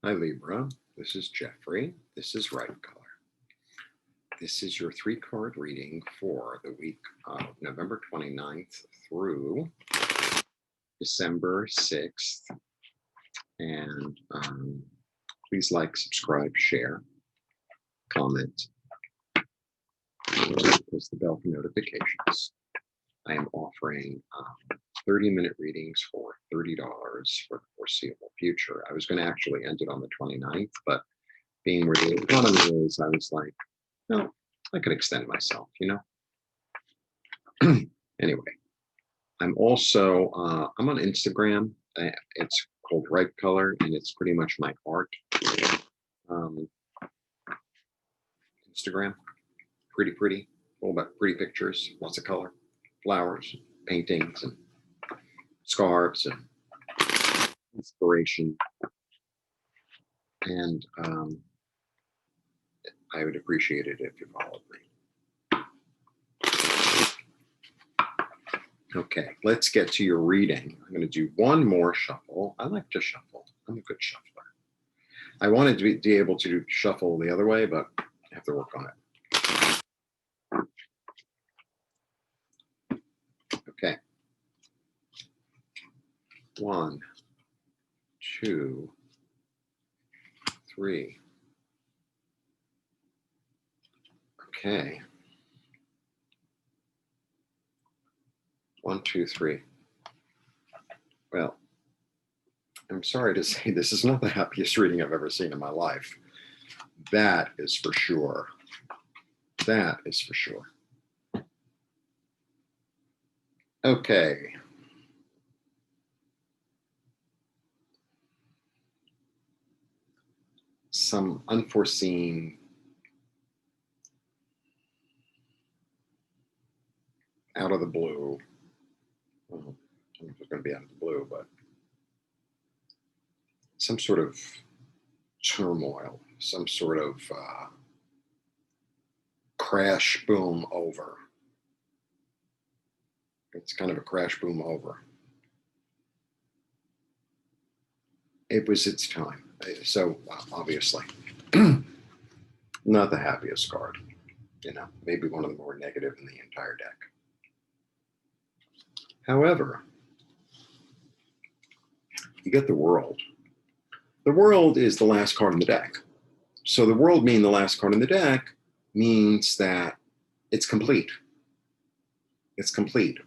Hi Libra, this is Jeffrey. This is Right Color. This is your 3-card reading for the week of November 29th through December 6th. And please like, subscribe, share, comment, press the bell for notifications. I am offering 30-minute readings for $30 for the foreseeable future. I was going to actually end it on the 29th, but being where the economy is, I was like, no, I could extend myself, you know? Anyway, I'm also, I'm on Instagram. It's called Right Color, and it's pretty much my art. Instagram, pretty, all about pretty pictures, lots of color, flowers, paintings, and scarves, and inspiration. And I would appreciate it if you followed me. Okay, let's get to your reading. I'm going to do one more shuffle. I like to shuffle. I'm a good shuffler. I wanted to be able to shuffle the other way, but I have to work on it. Okay. 1, 2, 3. Okay. 1, 2, 3. Well, I'm sorry to say this is not the happiest reading I've ever seen in my life. That is for sure. That is for sure. Okay. Some unforeseen out of the blue. Well, I don't know if it's going to be out of the blue, but some sort of turmoil, some sort of crash, boom, over. It's kind of a crash, boom, over. It was its time. So obviously, not the happiest card, you know, maybe one of the more negative in the entire deck. However, you get the World. The World is the last card in the deck. So the World being the last card in the deck means that it's complete. It's complete.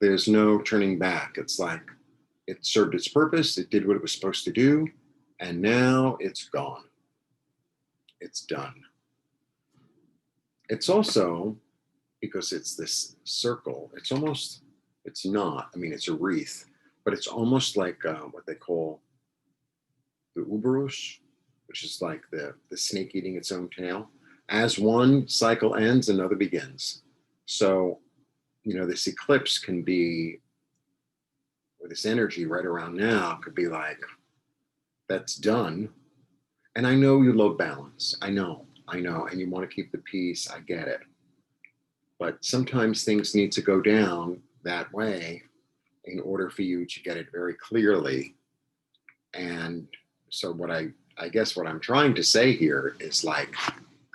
There's no turning back. It's like it served its purpose. It did what it was supposed to do. And now it's gone. It's done. It's also, because it's this circle, it's almost, it's not, I mean, it's a wreath, but it's almost like what they call the Uberus, which is like the snake eating its own tail. As one cycle ends, another begins. So, you know, this eclipse can be, or this energy right around now could be like, that's done. And I know you love balance. I know, and you want to keep the peace. I get it. But sometimes things need to go down that way in order for you to get it very clearly. And so what I guess what I'm trying to say here is, like,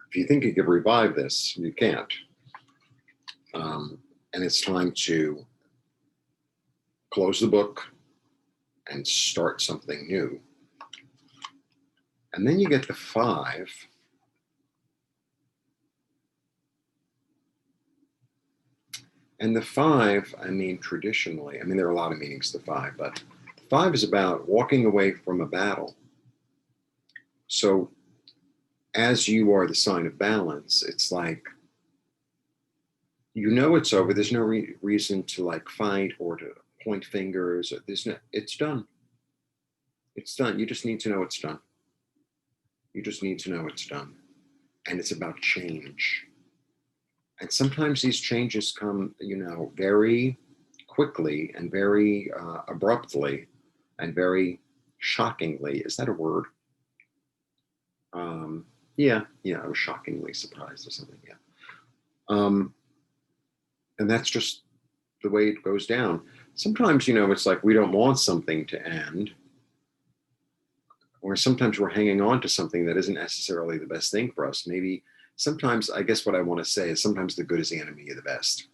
if you think you could revive this, you can't. And it's time to close the book and start something new. And then you get the 5. And the 5, I mean, traditionally, I mean, there are a lot of meanings to 5, but 5 is about walking away from a battle. So as you are the sign of balance, it's like, you know, it's over. There's no reason to like fight or to point fingers. Or there's no, it's done. It's done. You just need to know it's done. You just need to know it's done. And it's about change. And sometimes these changes come, you know, very quickly and very abruptly and very shockingly. Is that a word? Yeah, I was shockingly surprised or something, yeah. And that's just the way it goes down. Sometimes, you know, it's like we don't want something to end. or sometimes we're hanging on to something that isn't necessarily the best thing for us. Maybe sometimes, I guess what I want to say is sometimes the good is the enemy of the best.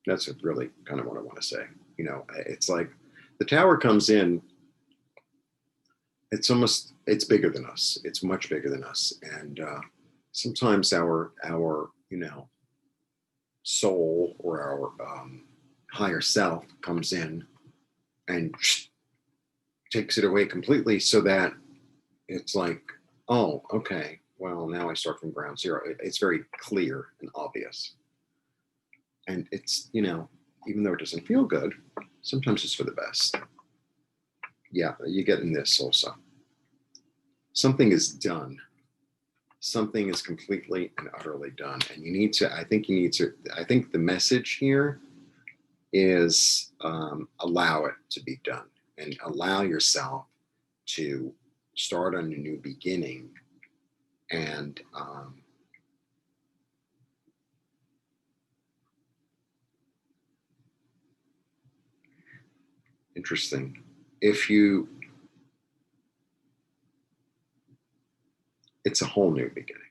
That's really kind of what I want to say. You know, it's like the tower comes in, it's bigger than us. It's much bigger than us. And sometimes our, you know, soul or our higher self comes in and takes it away completely, so that it's like, oh, okay, well, now I start from ground zero. It's very clear and obvious. And it's, you know, even though it doesn't feel good, sometimes it's for the best. Yeah, you get in this also. Something is done. Something is completely and utterly done. And you need to, I think the message here is allow it to be done, and allow yourself to start on a new beginning. And interesting. It's a whole new beginning.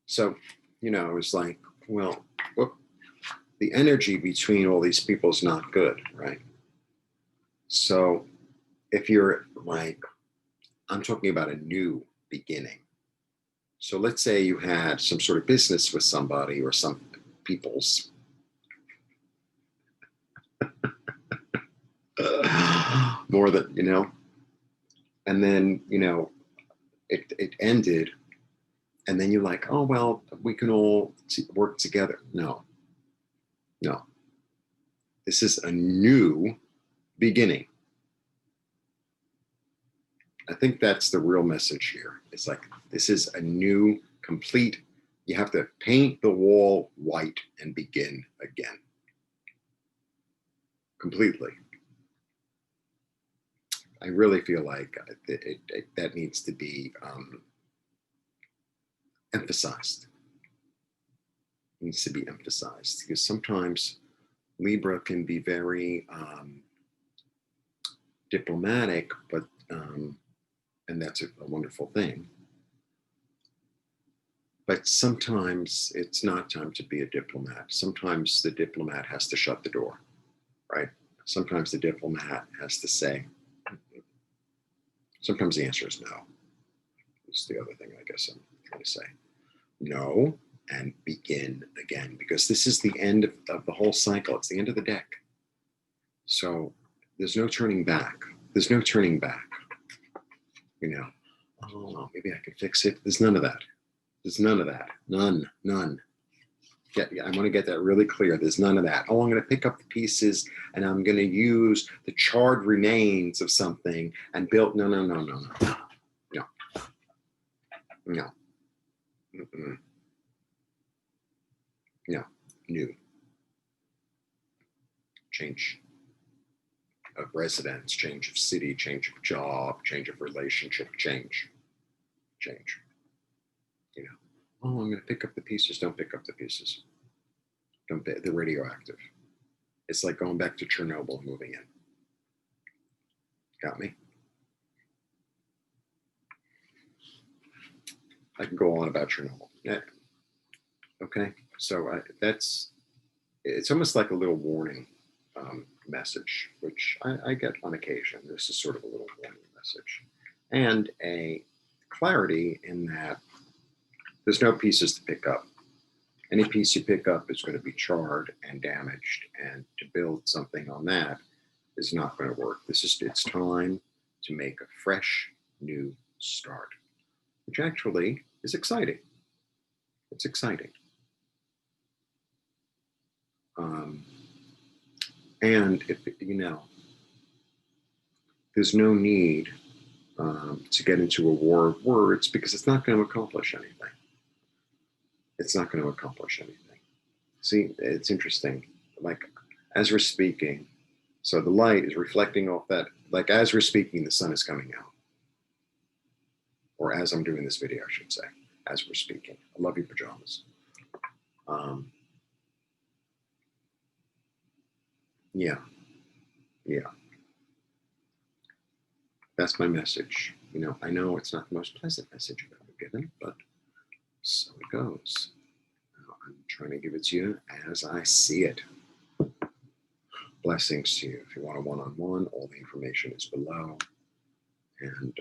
So, you know, it was like, well, whoop, the energy between all these people is not good, right? So if you're like, I'm talking about a new beginning. So let's say you had some sort of business with somebody or some people's. More than, you know, and then, you know, it ended, and then you're like, oh, well, we can all work together. No. This is a new beginning. I think that's the real message here. It's like, this is a new, complete, you have to paint the wall white and begin again. Completely. I really feel like that needs to be emphasized. It needs to be emphasized, because sometimes Libra can be very diplomatic, but and that's a wonderful thing. But sometimes it's not time to be a diplomat. Sometimes the diplomat has to shut the door, right? Sometimes the diplomat has to say, sometimes the answer is no. It's the other thing I guess I'm trying to say. No, and begin again, because this is the end of the whole cycle. It's the end of the deck. So there's no turning back. There's no turning back. You know, oh, maybe I can fix it. There's none of that. There's none of that. None. Yeah, I want to get that really clear. There's none of that. Oh, I'm going to pick up the pieces and I'm going to use the charred remains of something and build. No. Mm-mm. No. New. Change of residence, change of city, change of job, change of relationship, change. You know, oh, I'm going to pick up the pieces. Don't pick up the pieces. Don't. They're radioactive. It's like going back to Chernobyl and moving in. Got me? I can go on about Chernobyl. Yeah. Okay. So it's almost like a little warning message, which I get on occasion. This is sort of a little warning message, and a clarity in that there's no pieces to pick up. Any piece you pick up is going to be charred and damaged, and to build something on that is not going to work. It's time to make a fresh new start, which actually is exciting. It's exciting. And if, you know, there's no need to get into a war of words, because it's not going to accomplish anything. It's not going to accomplish anything. See, it's interesting. Like, as we're speaking, so the light is reflecting off that, like, as we're speaking, the sun is coming out. Or as I'm doing this video, I should say, as we're speaking. I love your pajamas. Yeah. That's my message. You know, I know it's not the most pleasant message I've ever given, but so it goes. Now, I'm trying to give it to you as I see it. Blessings to you. If you want a one-on-one, all the information is below. And,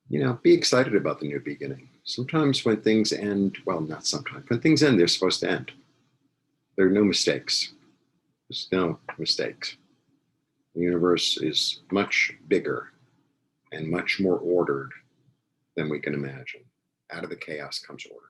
you know, be excited about the new beginning. Sometimes when things end, well, not sometimes, when things end, they're supposed to end. There are no mistakes. There's no mistakes. The universe is much bigger and much more ordered than we can imagine. Out of the chaos comes order.